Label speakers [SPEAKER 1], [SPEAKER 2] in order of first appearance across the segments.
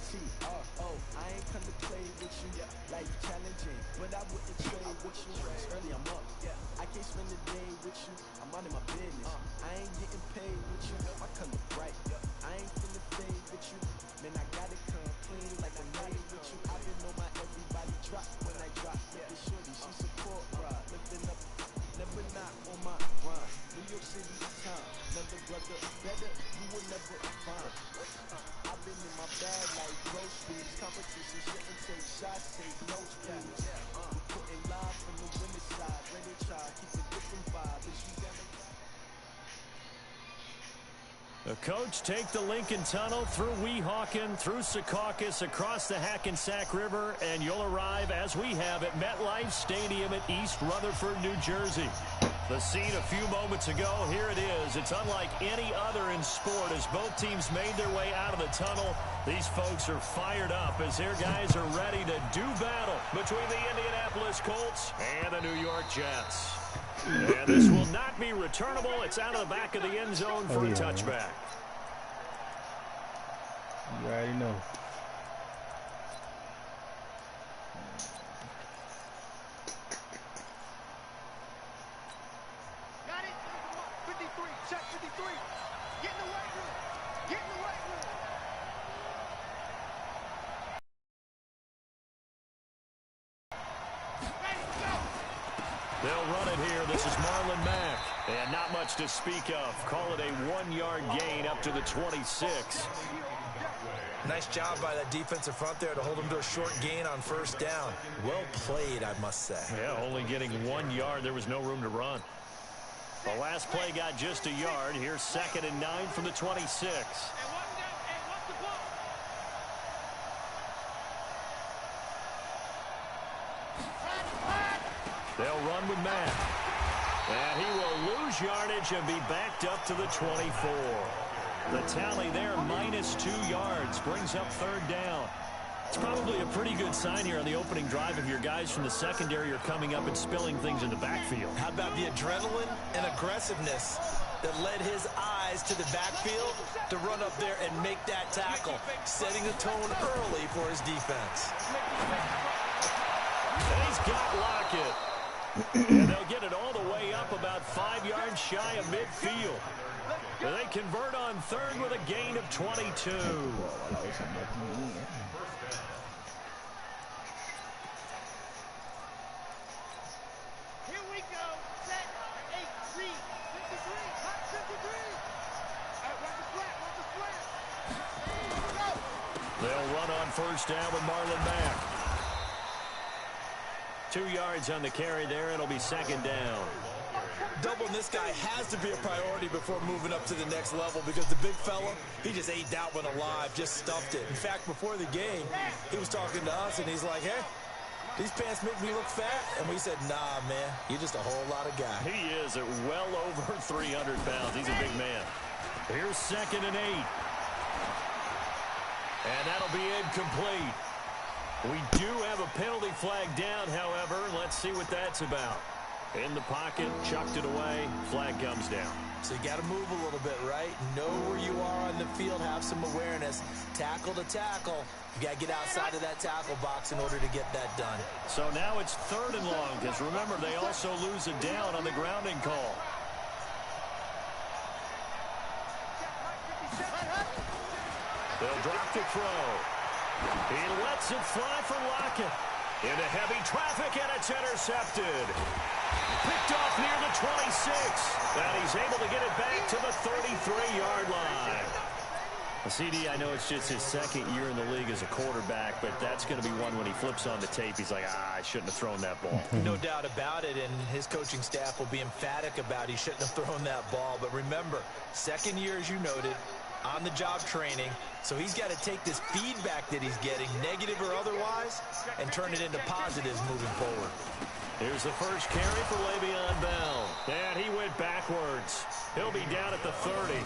[SPEAKER 1] T-R-O. I ain't come to play with you. Life challenging, but I wouldn't trade with you. It's early, I'm up. I can't spend the day with you. I'm out of my business. I ain't getting paid with you. My color bright. I ain't finna fade with you. Man, I gotta come clean like I made with you. I've been on my everybody drop when I drop. Look at shorty, she support ride. Lifting up, never not on my grind. New York City time. Another brother better, you will never find. I've been in my bag like groceries. Competition shouldn't take shots, take notes, please. We putting live from the winning side. Ready to try, keep a different vibe. If you got
[SPEAKER 2] The coach take the Lincoln Tunnel through Weehawken, through Secaucus, across the Hackensack River, and you'll arrive, as we have, at MetLife Stadium in East Rutherford, New Jersey. The scene a few moments ago, here it is. It's unlike any other in sport. As both teams made their way out of the tunnel, these folks are fired up as their guys are ready to do battle between the Indianapolis Colts and the New York Jets. And this will not be returnable. It's out of the back of the end zone for a touchback.
[SPEAKER 3] You already know.
[SPEAKER 4] Got it. 53. Check 53. Get in the right room. Get in the right room.
[SPEAKER 2] They'll run it here. This is Marlon Mack. And not much to speak of. Call it a 1-yard gain up to the 26.
[SPEAKER 5] Nice job by that defensive front there to hold them to a short gain on first down. Well played, I must say.
[SPEAKER 2] Yeah, only getting 1 yard. There was no room to run. The last play got just a yard. Here's 2nd and 9 from the 26. They'll run with Matt. And he will lose yardage and be backed up to the 24. The tally there, -2 yards, brings up 3rd down. It's probably a pretty good sign here on the opening drive if your guys from the secondary are coming up and spilling things in the backfield.
[SPEAKER 5] How about the adrenaline and aggressiveness that led his eyes to the backfield to run up there and make that tackle, setting the tone early for his defense.
[SPEAKER 2] And he's got Lockett. And they'll get it all the way up about 5 yards shy of midfield. And they convert on 3rd with a gain of 22.
[SPEAKER 4] Here we go. Set. 8, 3, 53. Hot 53. All right, watch the flat. Go.
[SPEAKER 2] They'll run on 1st down with Marlon Mack. 2 yards on the carry there. It'll be 2nd down.
[SPEAKER 5] Doubling this guy has to be a priority before moving up to the next level because the big fella, he just ate that one alive, just stuffed it. In fact, before the game, he was talking to us, and he's like, hey, these pants make me look fat. And we said, nah, man, you're just a whole lot of guy.
[SPEAKER 2] He is at well over 300 pounds. He's a big man. Here's 2nd and 8. And that'll be incomplete. We do have a penalty flag down, however. Let's see what that's about. In the pocket, chucked it away, flag comes down.
[SPEAKER 5] So you got to move a little bit, right? Know where you are on the field, have some awareness. Tackle to tackle. You got to get outside of that tackle box in order to get that done.
[SPEAKER 2] So now it's 3rd and long, because remember, they also lose a down on the grounding call. They'll drop to throw. He lets it fly for Lockett. Into heavy traffic, and it's intercepted. Picked off near the 26. And he's able to get it back to the 33-yard line. CD, I know it's just his 2nd year in the league as a quarterback, but that's going to be one when he flips on the tape. He's like, I shouldn't have thrown that ball.
[SPEAKER 5] No doubt about it, and his coaching staff will be emphatic about he shouldn't have thrown that ball. But remember, 2nd year, as you noted, on-the-job training. So he's got to take this feedback that he's getting, negative or otherwise, and turn it into positives moving forward.
[SPEAKER 2] Here's the first carry for Le'Veon Bell. And he went backwards. He'll be down at the 30.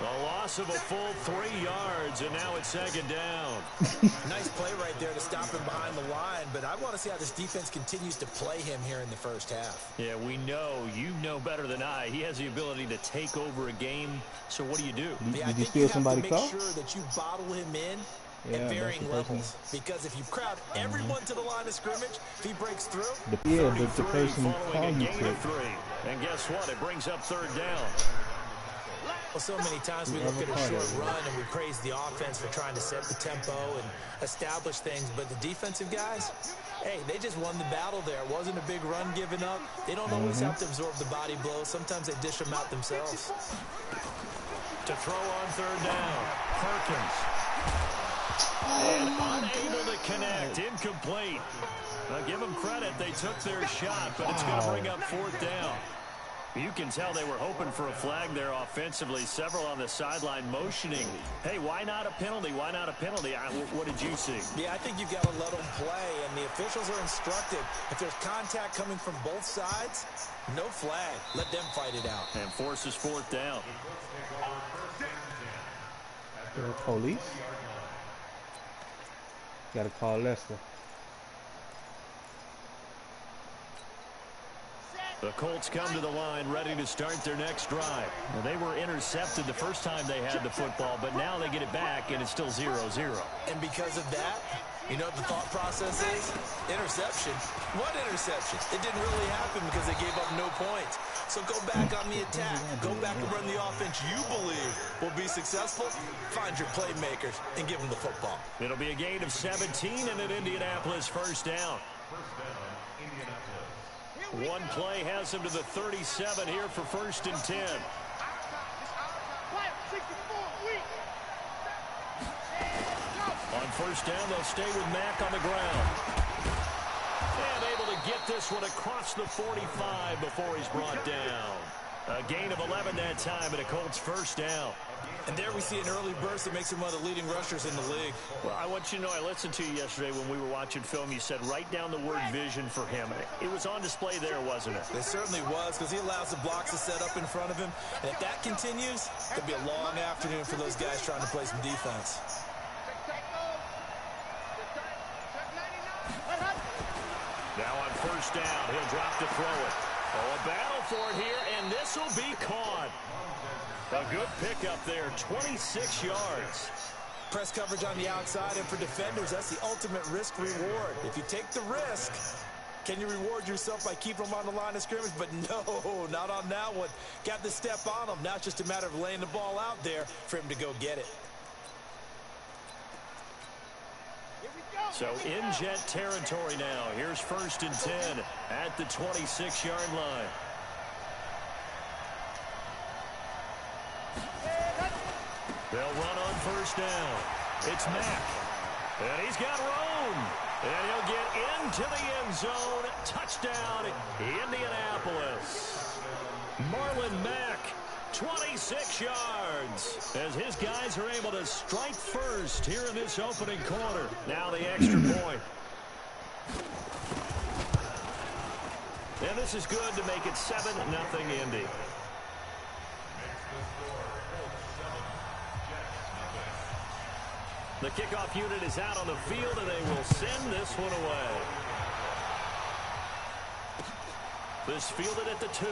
[SPEAKER 2] A loss of a full 3 yards, and now it's 2nd down.
[SPEAKER 5] Nice play right there to stop him behind the line, but I want to see how this defense continues to play him here in the first half.
[SPEAKER 2] Yeah, we know. You know better than I. He has the ability to take over a game, so what do you do?
[SPEAKER 3] Did you steal somebody's
[SPEAKER 5] make
[SPEAKER 3] car?
[SPEAKER 5] sure that you bottle him in at varying levels. Because if you crowd everyone to the line of scrimmage, if he breaks through,
[SPEAKER 2] the person following a gain of 3. And guess what? It brings up 3rd down.
[SPEAKER 5] Well, so many times we look at a short run and we praise the offense for trying to set the tempo and establish things, but the defensive guys, hey, they just won the battle there. It wasn't a big run given up. They don't always have to absorb the body blows. Sometimes they dish them out themselves.
[SPEAKER 2] To throw on 3rd down, Perkins. And unable to connect, incomplete. Now give them credit, they took their shot, but it's going to bring up 4th down. You can tell they were hoping for a flag there offensively. Several on the sideline motioning. Hey, why not a penalty? Why not a penalty? What did you see?
[SPEAKER 5] Yeah, I think you've got to let them play, and the officials are instructed. If there's contact coming from both sides, no flag. Let them fight it out.
[SPEAKER 2] And forces 4th down.
[SPEAKER 3] Police. Got to call Lester.
[SPEAKER 2] The Colts come to the line ready to start their next drive. Well, they were intercepted the first time they had the football, but now they get it back, and it's still 0-0.
[SPEAKER 5] And because of that, you know what the thought process is? Interception. What interception? It didn't really happen because they gave up no points. So go back on the attack. Go back and run the offense you believe will be successful. Find your playmakers and give them the football.
[SPEAKER 2] It'll be a gain of 17 and an Indianapolis 1st down. One play has him to the 37 here for 1st and 10. On 1st down, they'll stay with Mack on the ground. And able to get this one across the 45 before he's brought down. A gain of 11 that time, and a Colts 1st down.
[SPEAKER 5] And there we see an early burst that makes him one of the leading rushers in the league.
[SPEAKER 2] Well, I want you to know, I listened to you yesterday when we were watching film. You said write down the word vision for him. It was on display there, wasn't it?
[SPEAKER 5] It certainly was, because he allows the blocks to set up in front of him. And if that continues, it'll be a long afternoon for those guys trying to play some defense.
[SPEAKER 2] Now on 1st down, he'll drop to throw it. Oh, a battle for it here, and this will be caught. A good pickup there, 26 yards.
[SPEAKER 5] Press coverage on the outside, and for defenders, that's the ultimate risk-reward. If you take the risk, can you reward yourself by keeping them on the line of scrimmage? But no, not on that one. Got the step on him. Now it's just a matter of laying the ball out there for him to go get it.
[SPEAKER 2] So in jet territory now. Here's 1st and 10 at the 26-yard line. They'll run on 1st down. It's Mack. And he's got room. And he'll get into the end zone. Touchdown, Indianapolis. Marlon Mack, 26 yards. As his guys are able to strike first here in this opening quarter. Now the extra point. And this is good to make it 7-0 Indy. The kickoff unit is out on the field, and they will send this one away. This fielded at the 2.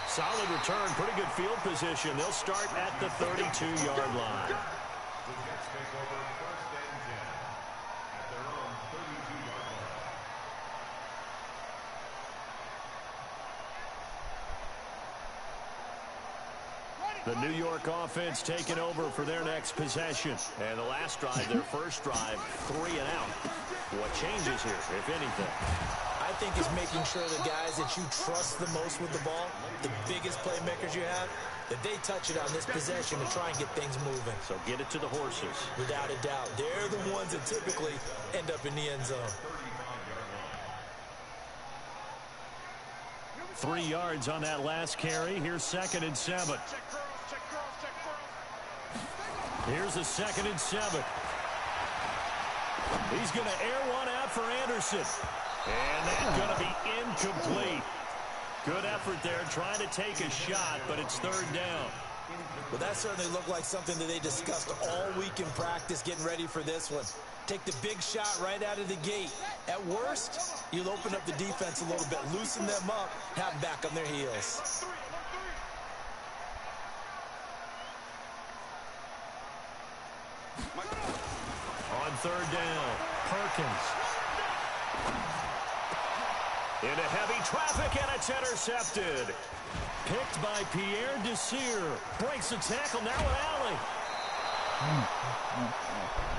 [SPEAKER 2] Solid return, pretty good field position. They'll start at the 32-yard line. The New York offense taking over for their next possession. And the last drive, their first drive, 3 and out. What changes here, if anything?
[SPEAKER 5] I think it's making sure the guys that you trust the most with the ball, the biggest playmakers you have, that they touch it on this possession to try and get things moving.
[SPEAKER 2] So get it to the horses.
[SPEAKER 5] Without a doubt. They're the ones that typically end up in the end zone.
[SPEAKER 2] 3 yards on that last carry. Here's 2nd and 7. Here's a 2nd and 7. He's going to air one out for Anderson. And that's going to be incomplete. Good effort there trying to take a shot, but it's 3rd down.
[SPEAKER 5] Well, that certainly looked like something that they discussed all week in practice getting ready for this one. Take the big shot right out of the gate. At worst, you'll open up the defense a little bit, loosen them up, have them back on their heels.
[SPEAKER 2] third down. Perkins. Into heavy traffic, and it's intercepted. Picked by Pierre Desir. Breaks the tackle, now an alley.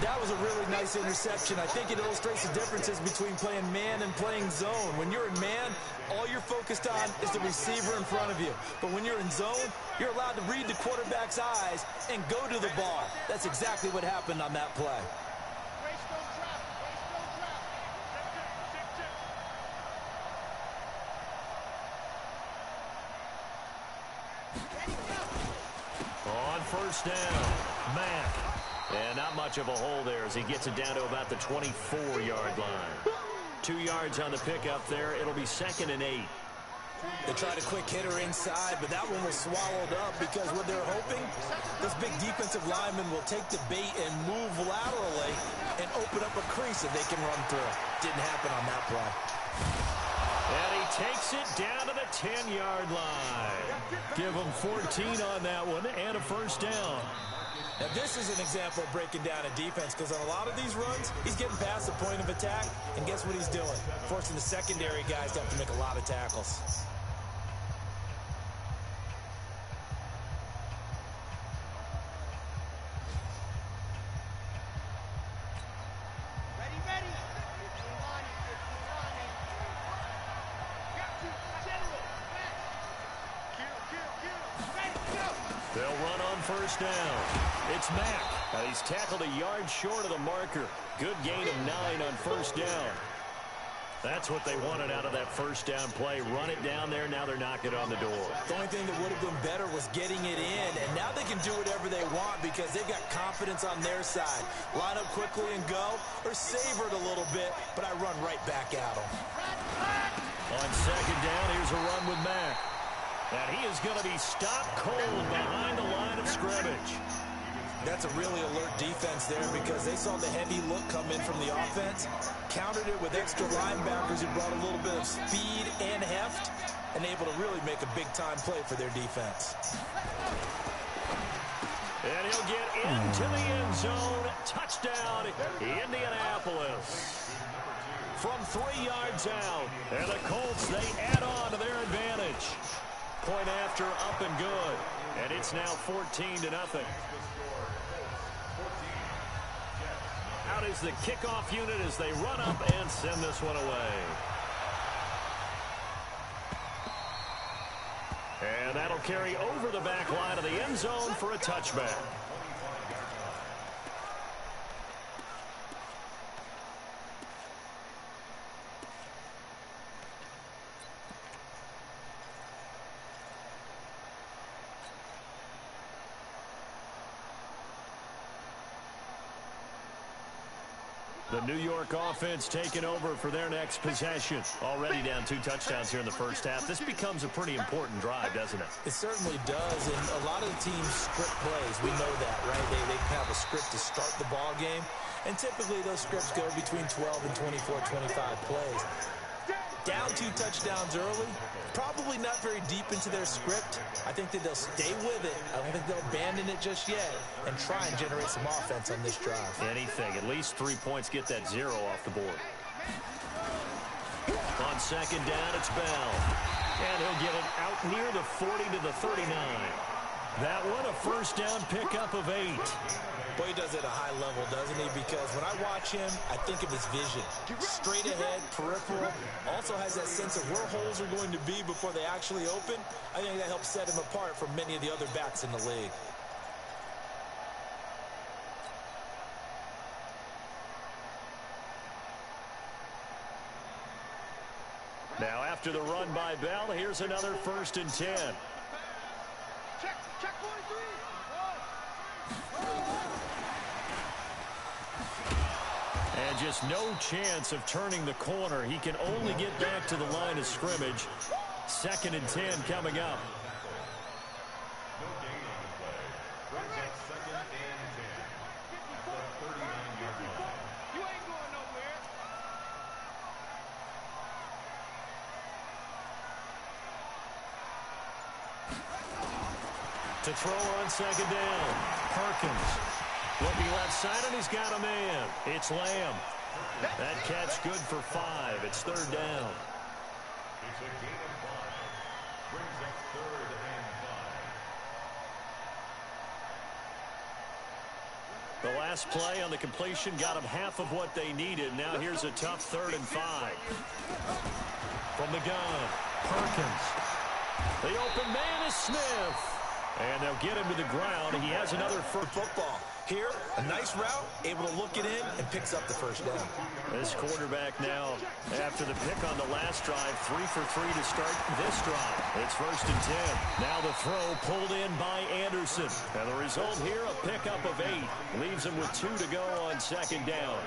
[SPEAKER 5] That was a really nice interception. I think it illustrates the differences between playing man and playing zone. When you're in man, all you're focused on is the receiver in front of you. But when you're in zone, you're allowed to read the quarterback's eyes and go to the ball. That's exactly what happened on that play.
[SPEAKER 2] On first down, Mack. And not much of a hole there as he gets it down to about the 24-yard line. 2 yards on the pickup there. It'll be 2nd and 8.
[SPEAKER 5] They tried a quick hitter inside, but that one was swallowed up because what they're hoping, this big defensive lineman will take the bait and move laterally and open up a crease that they can run through. Didn't happen on that play.
[SPEAKER 2] And he takes it down to the 10-yard line. Give him 14 on that one and a first down.
[SPEAKER 5] Now, this is an example of breaking down a defense because on a lot of these runs, he's getting past the point of attack, and guess what he's doing? Forcing the secondary guys to have to make a lot of tackles.
[SPEAKER 2] They'll run on first down. It's Mack. He's tackled a yard short of the marker. Good gain of 9 on first down. That's what they wanted out of that first down play. Run it down there. Now they're knocking on the door.
[SPEAKER 5] The only thing that would have been better was getting it in, and now they can do whatever they want because they've got confidence on their side. Line up quickly and go, or savor it a little bit, but I run right back at them.
[SPEAKER 2] On second down, here's a run with Mack. And he is going to be stopped cold behind the line of scrimmage.
[SPEAKER 5] That's a really alert defense there because they saw the heavy look come in from the offense, countered it with extra linebackers who brought a little bit of speed and heft, and able to really make a big-time play for their defense.
[SPEAKER 2] And he'll get into the end zone. Touchdown, Indianapolis. From 3 yards out. And the Colts, they add on to their advantage. Point after, up and good. And it's now 14-0. Out is the kickoff unit as they run up and send this one away. And that'll carry over the back line of the end zone for a touchback. The New York offense taking over for their next possession. Already down 2 touchdowns here in the first half. This becomes a pretty important drive, doesn't it?
[SPEAKER 5] It certainly does, and a lot of the teams script plays. We know that, right? They have a script to start the ball game, and typically those scripts go between 12 and 24, 25 plays. Down 2 touchdowns early, probably not very deep into their script. I think that they'll stay with it. I don't think they'll abandon it just yet and try and generate some offense on this drive.
[SPEAKER 2] Anything. At least 3 points. Get that 0 off the board. On second down, it's Bell. And he'll get it out near the 40 to the 39. That one, a first down pickup of 8.
[SPEAKER 5] Boy, he does it at a high level, doesn't he? Because when I watch him, I think of his vision. Straight ahead, peripheral. Also has that sense of where holes are going to be before they actually open. I think that helps set him apart from many of the other backs in the league.
[SPEAKER 2] Now after the run by Bell, here's another 1st and 10.
[SPEAKER 4] Check 43.
[SPEAKER 2] And just no chance of turning the corner. He can only get back to the line of scrimmage. 2nd and 10 coming up.
[SPEAKER 4] You ain't going nowhere.
[SPEAKER 2] To throw on second down, Perkins. Looking left side, and he's got a man. It's Lamb. That catch good for 5. It's 3rd down.
[SPEAKER 6] It's a gain of 5. Brings up 3rd and 5.
[SPEAKER 2] The last play on the completion got them half of what they needed. Now here's a tough 3rd and 5. From the gun, Perkins. The open man is Smith. And they'll get him to the ground. He has another first
[SPEAKER 5] football. Here, a nice route, able to look it in, and picks up the 1st down.
[SPEAKER 2] This quarterback now, after the pick on the last drive, 3 for 3 to start this drive. It's 1st and 10. Now the throw pulled in by Anderson. And the result here, a pickup of 8. Leaves him with 2 to go on 2nd down.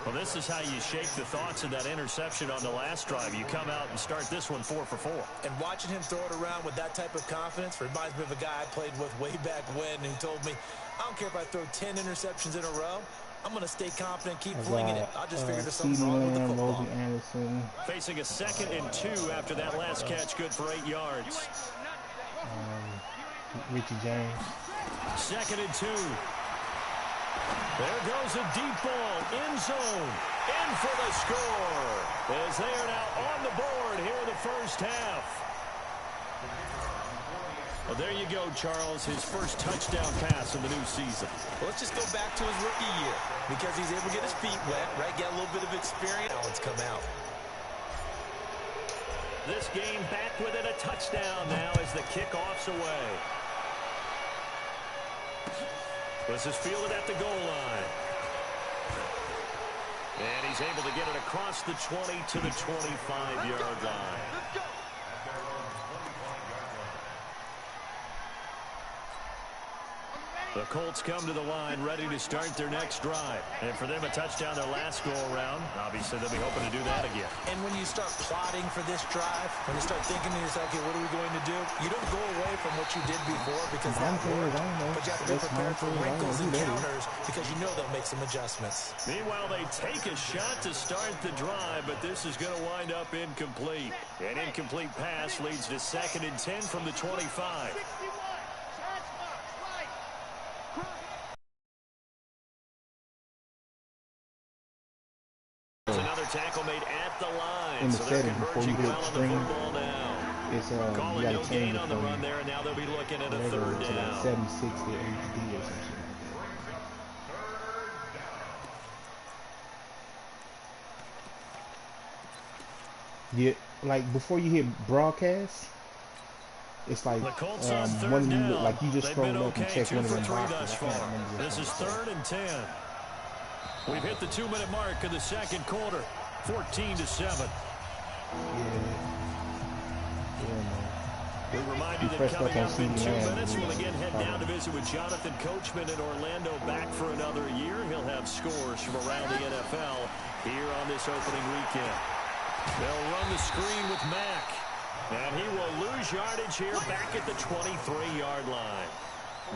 [SPEAKER 2] Well, this is how you shake the thoughts of that interception on the last drive. You come out and start this one 4 for 4.
[SPEAKER 5] And watching him throw it around with that type of confidence reminds me of a guy I played with way back when who told me, I don't care if I throw 10 interceptions in a row. I'm going to stay confident, keep flinging it. I just figured there's something wrong with the football.
[SPEAKER 3] Anderson.
[SPEAKER 2] Facing a 2nd and 2 after that last catch, good for 8 yards.
[SPEAKER 3] Richie James.
[SPEAKER 2] 2nd and 2. There goes a deep ball, end zone, in for the score. As they are now on the board here in the 1st half. Well, there you go, Charles, his first touchdown pass of the new season.
[SPEAKER 5] Well, let's just go back to his rookie year because he's able to get his feet wet, right? Get a little bit of experience. Now it's come out.
[SPEAKER 2] This game back within a touchdown now as the kickoff's away. This is fielded at the goal line. And he's able to get it across the 20 to the 25-yard line. The Colts come to the line ready to start their next drive. And for them, a touchdown their last go-around. Obviously, they'll be hoping to do that again.
[SPEAKER 5] And when you start plotting for this drive, when you start thinking to yourself, okay, what are we going to do? You don't go away from what you did before because that worked. But you have to be prepared for wrinkles and counters because you know they'll make some adjustments.
[SPEAKER 2] Meanwhile, they take a shot to start the drive, but this is going to wind up incomplete. An incomplete pass leads to 2nd and 10 from the 25. Another tackle made at the line.
[SPEAKER 3] In the
[SPEAKER 2] so they're
[SPEAKER 3] setting before you
[SPEAKER 2] converging
[SPEAKER 3] hit
[SPEAKER 2] well on the
[SPEAKER 3] string,
[SPEAKER 2] football now.
[SPEAKER 3] it's
[SPEAKER 2] Calling no gain on the run there, and now they'll be looking at a 3rd down.
[SPEAKER 3] 76 to 8 or some shit. Yeah, like before you hit broadcast, it's like when you look, like you just scroll up and check one of them boxes.
[SPEAKER 2] This is 3rd and 10. We've hit the 2-minute mark of the 2nd quarter, 14-7. We remind you that coming up in 2 minutes, we'll again head down to visit with Jonathan Coachman in Orlando, back for another year. He'll have scores from around the NFL here on this opening weekend. They'll run the screen with Mack, and he will lose yardage here back at the 23-yard line.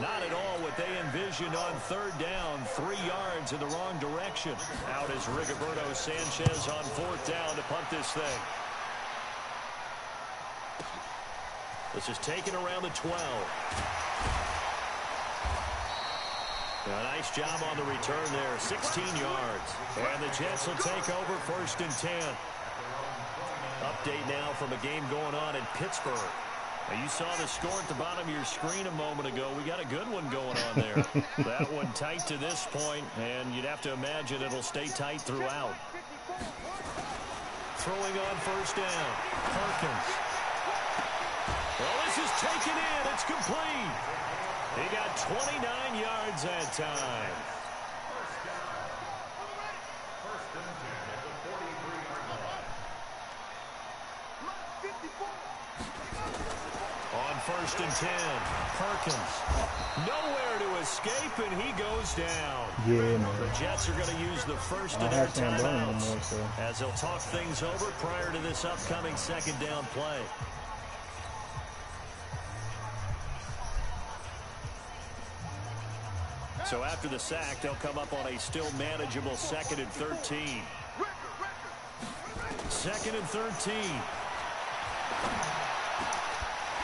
[SPEAKER 2] Not at all what they envisioned on 3rd down. 3 yards in the wrong direction. Out is Rigoberto Sanchez on 4th down to punt this thing. This is taken around the 12. A nice job on the return there. 16 yards. And the Jets will take over 1st and 10. Update now from a game going on in Pittsburgh. Now, you saw the score at the bottom of your screen a moment ago. We got a good one going on there. That one tight to this point, and you'd have to imagine it'll stay tight throughout. Throwing on 1st down. Perkins. Well, this is taken in. It's complete. He got 29 yards that time. On 1st and 10, Perkins. Nowhere to escape, and he goes down.
[SPEAKER 3] Yeah, man.
[SPEAKER 2] The Jets are going to use the first of their timeouts as they'll talk things over prior to this upcoming 2nd down play. So after the sack, they'll come up on a still manageable 2nd and 13. 2nd and 13.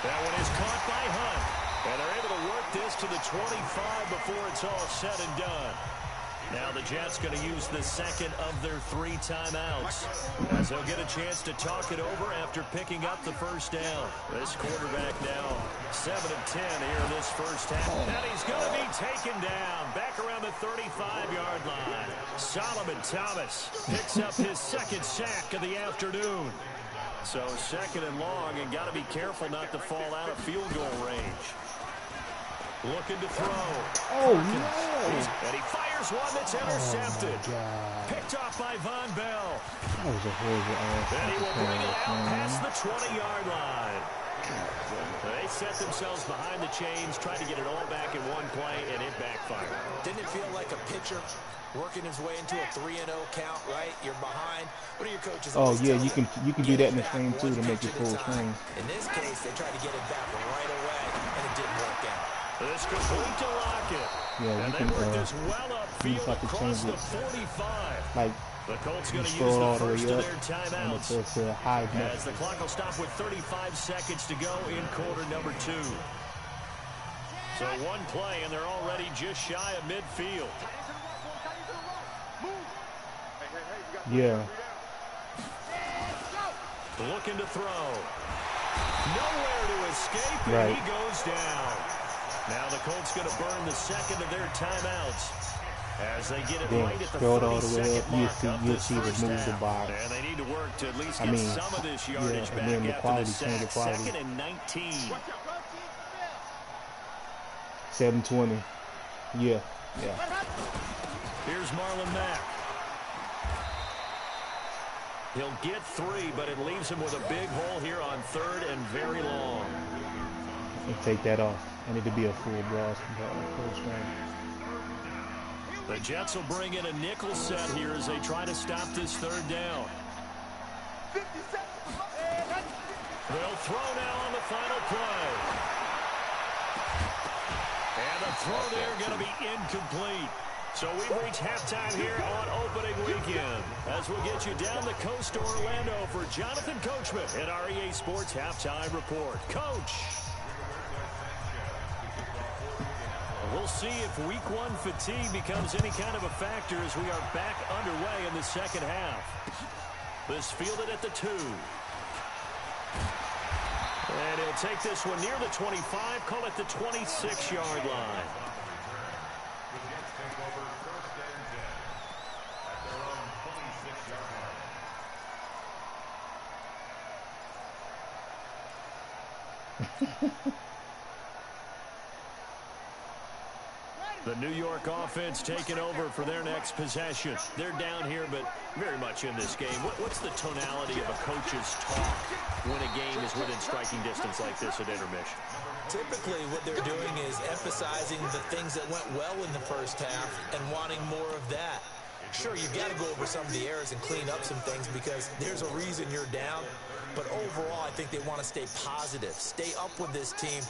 [SPEAKER 2] That one is caught by Hunt. And they're able to work this to the 25 before it's all said and done. Now the Jets going to use the second of their 3 timeouts, as they'll get a chance to talk it over after picking up the first down. This quarterback now 7 of 10 here in this first half. And he's going to be taken down back around the 35-yard line. Solomon Thomas picks up his second sack of the afternoon. So second and long, and got to be careful not to fall out of field goal range. Looking to throw.
[SPEAKER 3] Oh, no.
[SPEAKER 2] And he fires one that's intercepted.
[SPEAKER 3] Oh,
[SPEAKER 2] picked off by Von Bell.
[SPEAKER 3] that was a horrible ass.
[SPEAKER 2] And he will bring it out past the 20-yard line. They set themselves behind the chains, tried to get it all back in one play, and it backfired.
[SPEAKER 5] Didn't it feel like a pitcher working his way into a 3-0 count, right? You're behind. What are your coaches?
[SPEAKER 3] Oh, yeah, you can do that in the frame, too, to make it full swing.
[SPEAKER 5] In this case, they tried to get it back right away, and it didn't work out.
[SPEAKER 2] This complete to Lockett.
[SPEAKER 3] Yeah,
[SPEAKER 2] and
[SPEAKER 3] you can
[SPEAKER 2] work this well upfield across the 45.
[SPEAKER 3] Like,
[SPEAKER 2] the Colts going to use
[SPEAKER 3] all
[SPEAKER 2] the
[SPEAKER 3] the
[SPEAKER 2] first
[SPEAKER 3] way
[SPEAKER 2] of
[SPEAKER 3] up,
[SPEAKER 2] their
[SPEAKER 3] and
[SPEAKER 2] timeouts.
[SPEAKER 3] it's a high
[SPEAKER 2] As the clock will stop with 35 seconds to go in quarter number 2. So one play, and they're already just shy of midfield.
[SPEAKER 3] Yeah.
[SPEAKER 2] Looking to throw. Nowhere to escape, and
[SPEAKER 3] Right.
[SPEAKER 2] he goes down. Now the Colts going to burn the second of their timeouts as they get it
[SPEAKER 3] Then
[SPEAKER 2] right at the
[SPEAKER 3] throw it all the way
[SPEAKER 2] 32nd
[SPEAKER 3] up.
[SPEAKER 2] mark
[SPEAKER 3] You'll
[SPEAKER 2] of
[SPEAKER 3] see
[SPEAKER 2] the
[SPEAKER 3] the
[SPEAKER 2] first
[SPEAKER 3] move the
[SPEAKER 2] half.
[SPEAKER 3] box.
[SPEAKER 2] And they need to work to at least
[SPEAKER 3] I
[SPEAKER 2] get
[SPEAKER 3] mean,
[SPEAKER 2] some of this yardage
[SPEAKER 3] yeah, and
[SPEAKER 2] back
[SPEAKER 3] then the
[SPEAKER 2] after
[SPEAKER 3] quality,
[SPEAKER 2] the
[SPEAKER 3] change the
[SPEAKER 2] sack.
[SPEAKER 3] quality.
[SPEAKER 2] Second and 19.
[SPEAKER 3] 720. Yeah.
[SPEAKER 2] Here's Marlon Mack. He'll get 3, but it leaves him with a big hole here on 3rd and very long.
[SPEAKER 3] And take that off. I need to be a full blast. Full swing.
[SPEAKER 2] The Jets will bring in a nickel set here as they try to stop this 3rd down. They'll throw now on the final play. And the throw there going to be incomplete. So we've reached halftime here on opening weekend. As we'll get you down the coast to Orlando for Jonathan Coachman at our EA Sports Halftime Report. Coach. We'll see if week 1 fatigue becomes any kind of a factor as we are back underway in the second half. This fielded at the 2. And he'll take this one near the 25, call it the 26-yard line. The New York offense taking over for their next possession. They're down here, but very much in this game. What's the tonality of a coach's talk when a game is within striking distance like this at intermission?
[SPEAKER 5] Typically, what they're doing is emphasizing the things that went well in the first half and wanting more of that. Sure, you've got to go over some of the errors and clean up some things because there's a reason you're down. But overall, I think they want to stay positive, stay up with this team.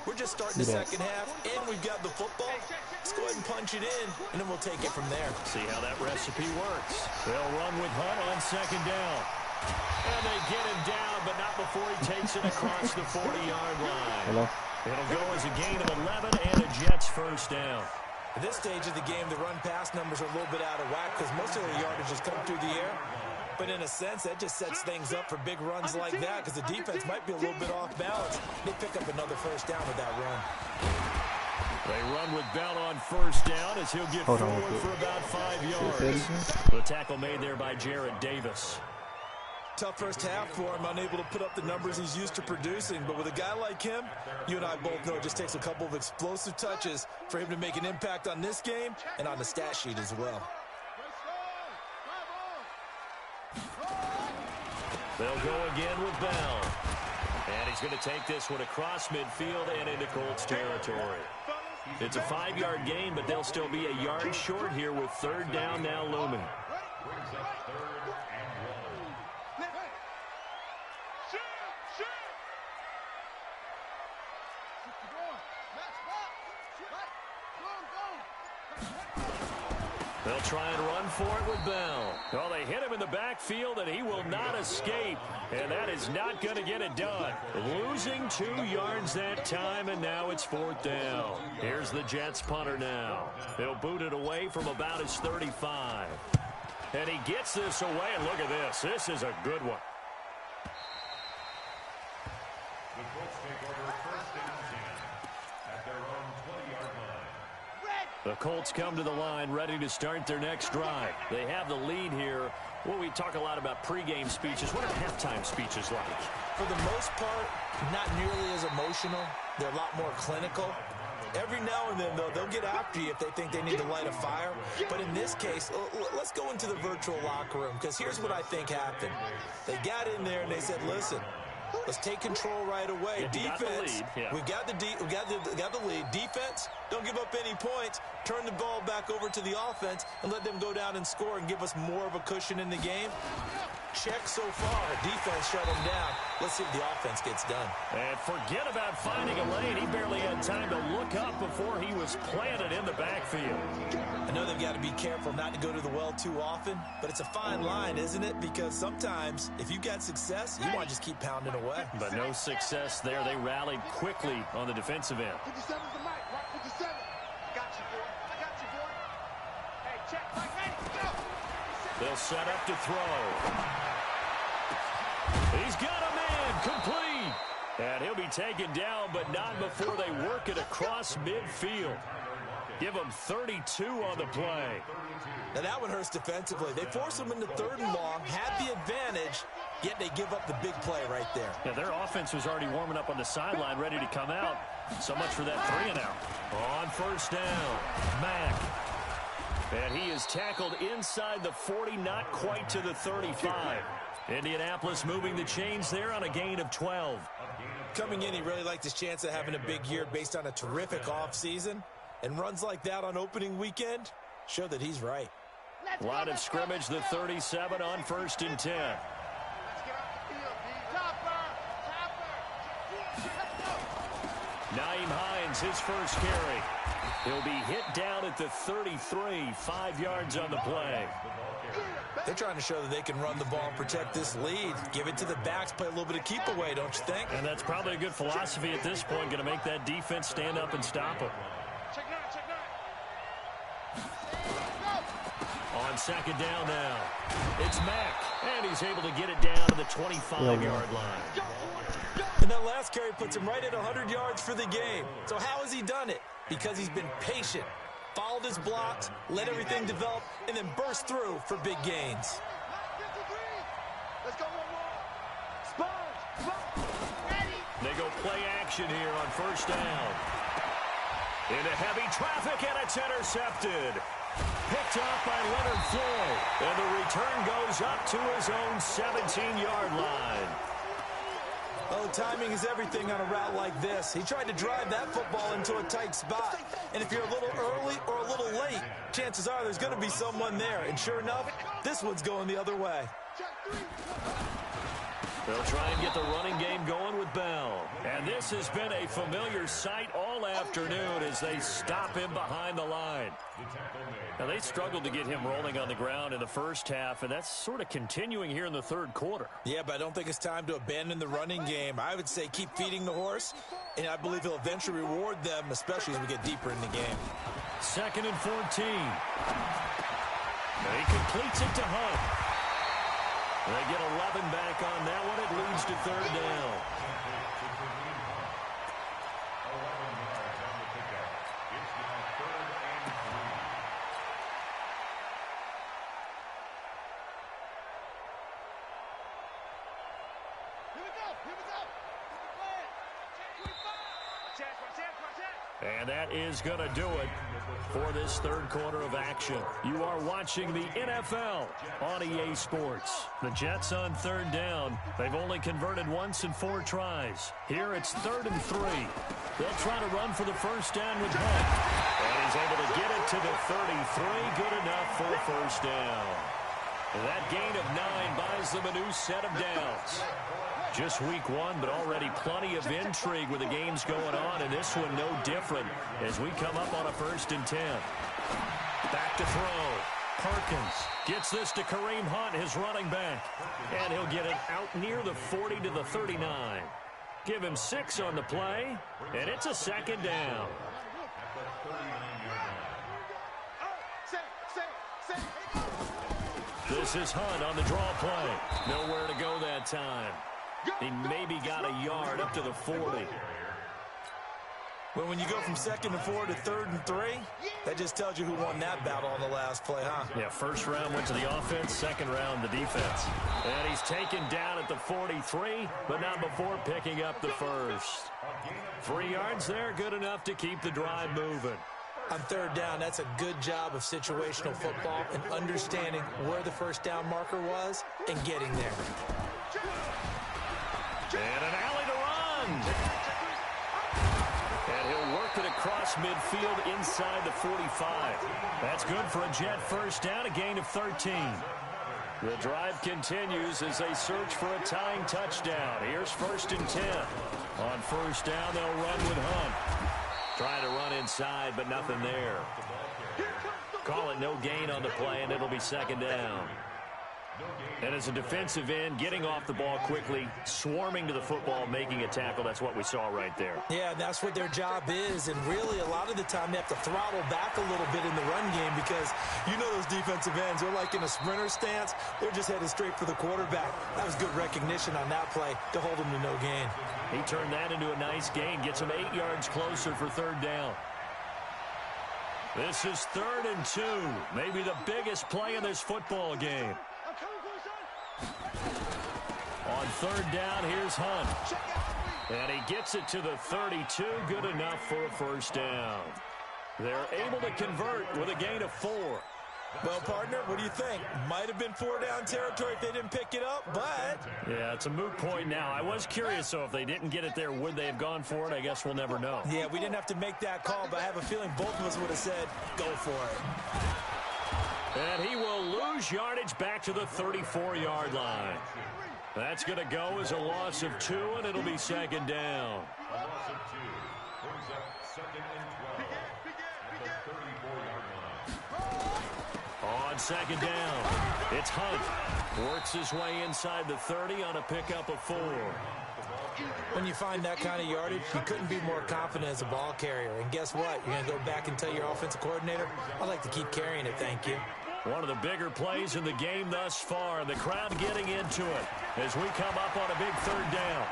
[SPEAKER 5] We're just starting the second half, and we've got the football. Let's go ahead and punch it in, and then we'll take it from there.
[SPEAKER 2] See how that recipe works. They'll run with Hunt on second down. And they get him down, but not before he takes it across the 40-yard line.
[SPEAKER 3] Hello?
[SPEAKER 2] It'll go as a gain of 11 and a Jets first down.
[SPEAKER 5] At this stage of the game, the run-pass numbers are a little bit out of whack because most of their yardage has come through the air. But in a sense, that just sets things up for big runs like that because the defense might be a little bit off balance. They pick up another first down with that run.
[SPEAKER 2] They run with Bell on first down as he'll get forward for about 5 yards. The tackle made there by Jared Davis.
[SPEAKER 5] Tough first half for him, unable to put up the numbers he's used to producing. But with a guy like him, you and I both know it just takes a couple of explosive touches for him to make an impact on this game and on the stat sheet as well.
[SPEAKER 2] They'll go again with Bell. And he's going to take this one across midfield and into Colts territory. It's a 5-yard gain, but they'll still be a yard short here with third down now looming. They'll try and run for it with Bell. Well, they hit him in the backfield, and he will not escape. And that is not going to get it done. Losing 2 yards that time, and now it's 4th down. Here's the Jets punter now. They'll boot it away from about his 35. And he gets this away, and look at this. This is a good one.
[SPEAKER 6] The Colts take over 1st and 10 at their own 20-yard line.
[SPEAKER 2] The Colts come to the line ready to start their next drive. They have the lead here. Well, we talk a lot about pregame speeches. What are halftime speeches like?
[SPEAKER 5] For the most part, not nearly as emotional. They're a lot more clinical. Every now and then, though, they'll get after you if they think they need to light a fire. But in this case, let's go into the virtual locker room, because here's what I think happened. They got in there and they said, listen, let's take control right away. Defense, we got the lead. Defense, don't give up any points. Turn the ball back over to the offense and let them go down and score and give us more of a cushion in the game. Check so far. Defense shut him down. Let's see if the offense gets done.
[SPEAKER 2] And forget about finding a lane. He barely had time to look up before he was planted in the backfield.
[SPEAKER 5] I know they've got to be careful not to go to the well too often, but it's a fine line, isn't it? Because sometimes, if you got success, you want to just keep pounding away.
[SPEAKER 2] But no success there. They rallied quickly on the defensive end.
[SPEAKER 4] 57's the mic, right? 57. I got you, boy. I got you, boy. Hey, check, Mike, ready, go.
[SPEAKER 2] They'll set up to throw. He's got a man complete. And he'll be taken down, but not before they work it across midfield. Give him 32 on the play.
[SPEAKER 5] Now that one hurts defensively. They force him into 3rd and long, had the advantage, yet they give up the big play right there.
[SPEAKER 2] Yeah, their offense was already warming up on the sideline, ready to come out. So much for that 3-and-out. On 1st down, Mack. And he is tackled inside the 40, not quite to the 35. Indianapolis moving the chains there on a gain of 12.
[SPEAKER 5] Coming in, he really liked his chance of having a big year based on a terrific offseason. And runs like that on opening weekend show that he's right.
[SPEAKER 2] Line of scrimmage, the 37 on 1st and 10.
[SPEAKER 4] Let's get off the field, D. Topper.
[SPEAKER 2] Naeem Hines, his first carry. He'll be hit down at the 33, 5 yards on the play.
[SPEAKER 5] They're trying to show that they can run the ball and protect this lead. Give it to the backs, play a little bit of keep away, don't you think?
[SPEAKER 2] And that's probably a good philosophy at this point, going to make that defense stand up and stop him.
[SPEAKER 4] Check 9, check 9.
[SPEAKER 2] On 2nd down now, it's Mack, and he's able to get it down to the 25-yard line.
[SPEAKER 5] And that last carry puts him right at 100 yards for the game. So how has he done it? Because he's been patient, followed his blocks, let everything develop, and then burst through for big gains.
[SPEAKER 4] Let's go one more. Sponge. Ready.
[SPEAKER 2] They go play action here on 1st down. Into heavy traffic, and it's intercepted. Picked off by Leonard Floyd. And the return goes up to his own 17-yard line.
[SPEAKER 5] Oh, timing is everything on a route like this. He tried to drive that football into a tight spot. And if you're a little early or a little late, chances are there's going to be someone there. And sure enough, this one's going the other way.
[SPEAKER 2] They'll try and get the running game going with Bell. And this has been a familiar sight all afternoon as they stop him behind the line. Now, they struggled to get him rolling on the ground in the first half, and that's sort of continuing here in the 3rd quarter.
[SPEAKER 5] Yeah, but I don't think it's time to abandon the running game. I would say keep feeding the horse, and I believe he'll eventually reward them, especially as we get deeper in the game.
[SPEAKER 2] 2nd and 14. And he completes it to Hunt. They get 11 back on that one. It leads to 3rd down. And that is going to do it for this 3rd quarter of action. You are watching the NFL on EA Sports. The Jets on 3rd down. They've only converted once in 4 tries. Here it's 3rd and 3. They'll try to run for the 1st down with Hunt. And he's able to get it to the 33. Good enough for a 1st down. And that gain of 9 buys them a new set of downs. Just week 1, but already plenty of intrigue with the games going on, and this one no different as we come up on a 1st and 10. Back to throw. Perkins gets this to Kareem Hunt, his running back. And he'll get it out near the 40 to the 39. Give him 6 on the play, and it's a second down. This is Hunt on the draw play. Nowhere to go that time. He maybe got a yard up to the 40.
[SPEAKER 5] Well, when you go from 2nd and 4 to 3rd and 3, that just tells you who won that battle on the last play, huh?
[SPEAKER 2] Yeah, first round went to the offense, second round the defense. And he's taken down at the 43, but not before picking up the first. 3 yards there, good enough to keep the drive moving.
[SPEAKER 5] On 3rd down, that's a good job of situational football and understanding where the first down marker was and getting there.
[SPEAKER 2] And an alley to run. And he'll work it across midfield inside the 45. That's good for a Jet first down, a gain of 13. The drive continues as they search for a tying touchdown. Here's 1st and 10. On first down, they'll run with Hunt. Trying to run inside, but nothing there. Call it no gain on the play, and it'll be 2nd down. And as a defensive end, getting off the ball quickly, swarming to the football, making a tackle, that's what we saw right there.
[SPEAKER 5] Yeah, that's what their job is, and really a lot of the time they have to throttle back a little bit in the run game because you know those defensive ends, they're like in a sprinter stance. They're just headed straight for the quarterback. That was good recognition on that play to hold them to no gain.
[SPEAKER 2] He turned that into a nice gain, gets him 8 yards closer for 3rd down. This is 3rd and 2, maybe the biggest play in this football game. On 3rd down, here's Hunt. And he gets it to the 32, good enough for a first down. They're able to convert with a gain of 4.
[SPEAKER 5] Well, partner, what do you think? Might have been 4-down territory if they didn't pick it up, but...
[SPEAKER 2] Yeah, it's a moot point now. I was curious, so if they didn't get it there, would they have gone for it? I guess we'll never know.
[SPEAKER 5] Yeah, we didn't have to make that call, but I have a feeling both of us would have said, go for it.
[SPEAKER 2] And he will lose yardage back to the 34-yard line. That's going to go as a loss of 2, and it'll be 2nd down.
[SPEAKER 6] A loss of 2 brings up 2nd and 12 at the 34-yard line.
[SPEAKER 2] On 2nd down, it's Hunt. Works his way inside the 30 on a pickup of 4.
[SPEAKER 5] When you find that kind of yardage, you couldn't be more confident as a ball carrier. And guess what? You're going to go back and tell your offensive coordinator, I'd like to keep carrying it, thank you.
[SPEAKER 2] One of the bigger plays in the game thus far. The crowd getting into it as we come up on a big 3rd down.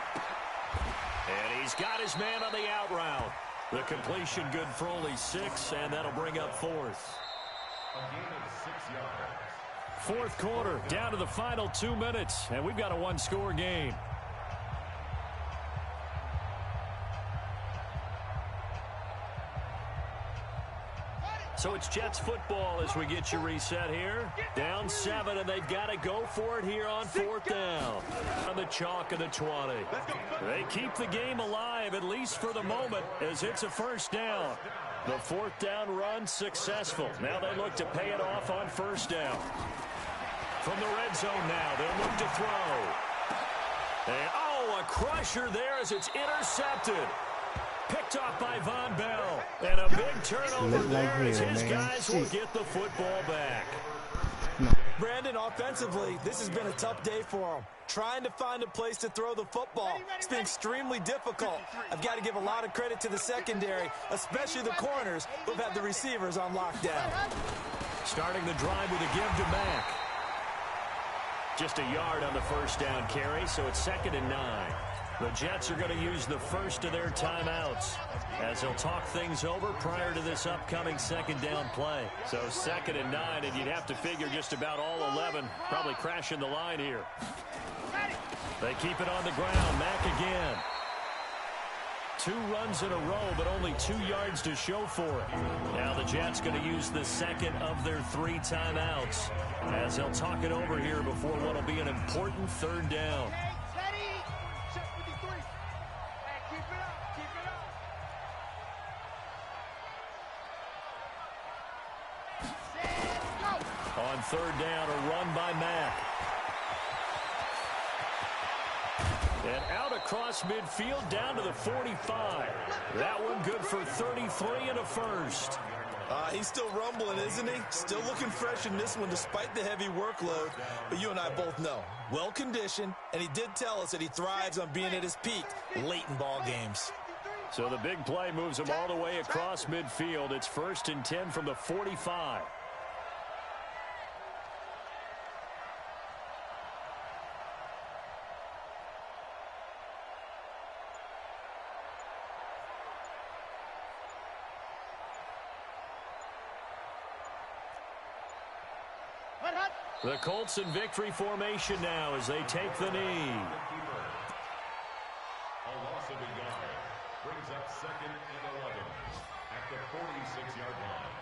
[SPEAKER 2] And he's got his man on the out route. The completion good for only 6, and that'll bring up 4th.
[SPEAKER 6] A gain of 6 yards.
[SPEAKER 2] 4th quarter, down to the final 2 minutes, and we've got a 1-score game. So it's Jets football as we get you reset here. Down 7, and they've got to go for it here on 4th down. On the chalk of the 20. They keep the game alive, at least for the moment, as it's a first down. The 4th down run successful. Now they look to pay it off on 1st down. From the red zone now, they'll look to throw. And, a crusher there as it's intercepted. Picked off by Von Bell. And a big turnover there as his guys will get the football back.
[SPEAKER 5] Brandon, offensively, this has been a tough day for him. Trying to find a place to throw the football. It's been extremely difficult. I've got to give a lot of credit to the secondary, especially the corners who've had the receivers on lockdown.
[SPEAKER 2] Starting the drive with a give to Mack. Just a yard on the first down carry, so it's 2nd and 9. The Jets are going to use the first of their timeouts as they'll talk things over prior to this upcoming 2nd down play. So 2nd and 9, and you'd have to figure just about all 11 probably crashing the line here. They keep it on the ground. Mack again. 2 runs in a row, but only 2 yards to show for it. Now the Jets going to use the second of their 3 timeouts as they'll talk it over here before what will be an important 3rd down. On 3rd down, a run by Mack. And out across midfield down to the 45. That one good for 33 and a first.
[SPEAKER 5] He's still rumbling, isn't he? Still looking fresh in this one despite the heavy workload. But you and I both know, well-conditioned, and he did tell us that he thrives on being at his peak late in ball games.
[SPEAKER 2] So the big play moves him all the way across midfield. It's 1st and 10 from the 45. The Colts in victory formation now as they take the knee.
[SPEAKER 6] A loss of a yard brings up 2nd and 11 at the 46-yard line.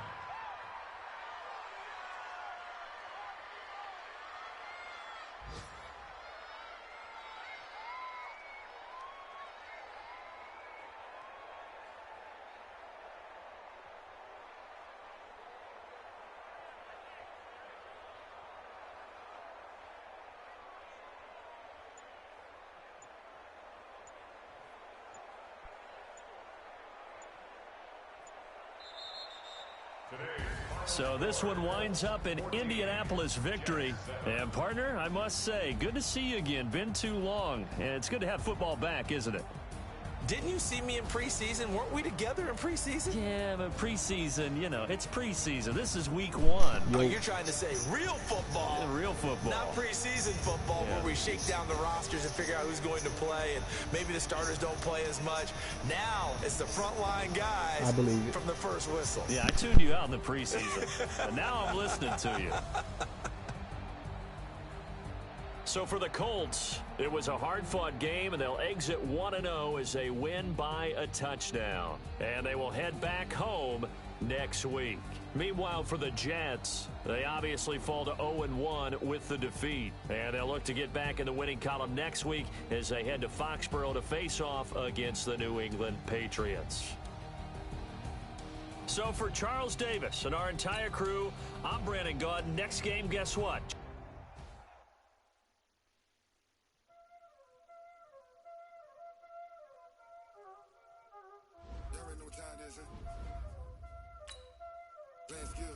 [SPEAKER 2] So this one winds up in Indianapolis victory. And partner, I must say, good to see you again. Been too long. And it's good to have football back, isn't it?
[SPEAKER 5] Didn't you see me in preseason? Weren't we together in preseason?
[SPEAKER 2] Yeah, but preseason, you know, it's preseason. This is week 1.
[SPEAKER 5] Oh, you're trying to say real football.
[SPEAKER 2] Yeah, real football.
[SPEAKER 5] Not preseason football where we shake down the rosters and figure out who's going to play, and maybe the starters don't play as much. Now it's the frontline guys
[SPEAKER 3] I believe it.
[SPEAKER 5] from the first whistle.
[SPEAKER 2] Yeah, I tuned you out in the preseason. But now I'm listening to you. So for the Colts, it was a hard-fought game, and they'll exit 1-0 as they win by a touchdown. And they will head back home next week. Meanwhile, for the Jets, they obviously fall to 0-1 with the defeat. And they'll look to get back in the winning column next week as they head to Foxborough to face off against the New England Patriots. So for Charles Davis and our entire crew, I'm Brandon Gaudin. Next game, guess what?
[SPEAKER 7] There ain't no time, is it? Playing skills.